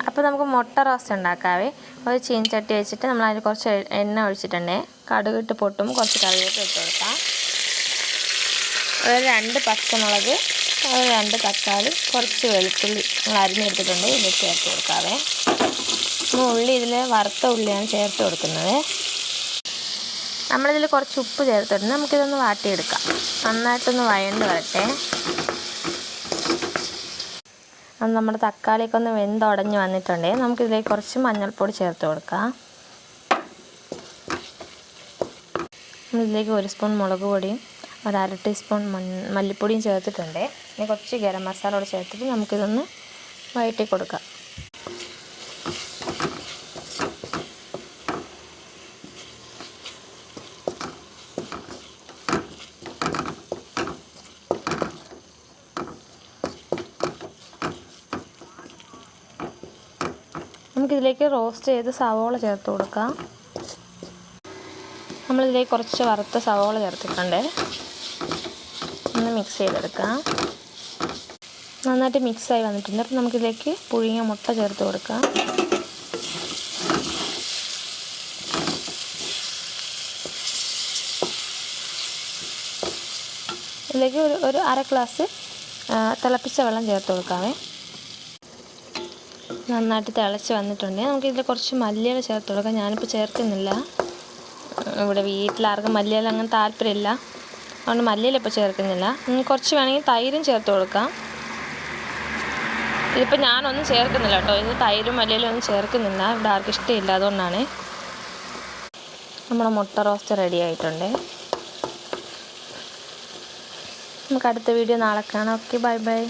അപ്പോൾ നമുക്ക് മുട്ട റോസ്റ്റ് ഉണ്ടാക്കാവേ. ഒരു ചീനച്ചട്ടി വെച്ചിട്ട് നമ്മൾ അതിൽ കുറച്ച് എണ്ണ ഒഴിച്ചിട്ടുണ്ടേ. കടുകിട്ട് പൊട്ടുമ്പോൾ കുറച്ച് കറിവേപ്പില ഇട്ട് കൊടുക്കാം. ഒരു 2 പച്ചമുളക്, ഒരു 2 തക്കാളി, കുറച്ച് വെളുത്തുള്ളി നമ്മൾ അരിഞ്ഞെടുത്തിട്ടുണ്ട്. ഇത് ചേർത്ത് കൊടുക്കാവേ. ഉള്ളി ഇതിൽ വറുത്ത ഉള്ളിയാണ് ചേർത്ത് കൊടുക്കുന്നത്. നമ്മളിതിൽ കുറച്ച് ഉപ്പ് ചേർത്തിട്ടുണ്ട്. നമുക്കിതൊന്ന് വാട്ടിയെടുക്കാം. നന്നായിട്ടൊന്ന് വഴണ്ട് വരട്ടെ. അത് നമ്മുടെ തക്കാളിയൊക്കെ ഒന്ന് വെന്തുടഞ്ഞ് വന്നിട്ടുണ്ടേ. നമുക്കിതിലേക്ക് കുറച്ച് മഞ്ഞൾപ്പൊടി ചേർത്ത് കൊടുക്കാം. ഇതിലേക്ക് 1 സ്പൂൺ മുളക് പൊടിയും 1/2 ടീസ്പൂൺ മല്ലിപ്പൊടിയും ചേർത്തിട്ടുണ്ട്. ഇനി കുറച്ച് ഗരം മസാല കൂടെ ചേർത്തിട്ട് നമുക്കിതൊന്ന് വഴറ്റി കൊടുക്കാം. നമുക്കിതിലേക്ക് റോസ്റ്റ് ചെയ്ത് സവോള ചേർത്ത് കൊടുക്കാം. നമ്മളിതിലേക്ക് കുറച്ച് വറുത്ത സവോള ചേർത്തിട്ടുണ്ട്. ഒന്ന് മിക്സ് ചെയ്തെടുക്കാം. നന്നായിട്ട് മിക്സായി വന്നിട്ടുണ്ട്. അപ്പോൾ നമുക്കിതിലേക്ക് പുഴുങ്ങിയ മുട്ട ചേർത്ത് കൊടുക്കാം. ഇതിലേക്ക് ഒരു 1/2 ഗ്ലാസ് തിളപ്പിച്ച വെള്ളം ചേർത്ത് കൊടുക്കാമേ. നന്നായിട്ട് തിളച്ച് വന്നിട്ടുണ്ട്. നമുക്കിതിൽ കുറച്ച് മല്ലിയില ചേർത്ത് കൊടുക്കാം. ഞാനിപ്പോൾ ചേർക്കുന്നില്ല. ഇവിടെ വീട്ടിലാർക്കും മല്ലിയില അങ്ങനെ താല്പര്യമില്ല, അതുകൊണ്ട് മല്ലിയില ഇപ്പോൾ ചേർക്കുന്നില്ല. കുറച്ച് വേണമെങ്കിൽ തൈരും ചേർത്ത് കൊടുക്കാം. ഇതിപ്പോൾ ഞാനൊന്നും ചേർക്കുന്നില്ല കേട്ടോ. ഇത് തൈരും മല്ലിയിലും ഒന്നും ചേർക്കുന്നില്ല, ഇവിടെ ആർക്കും ഇഷ്ടമില്ല, അതുകൊണ്ടാണ്. നമ്മുടെ മുട്ട റോസ്റ്റ് റെഡി ആയിട്ടുണ്ട്. നമുക്ക് അടുത്ത വീഡിയോ നാളെ കാണാം. Okay, bye bye.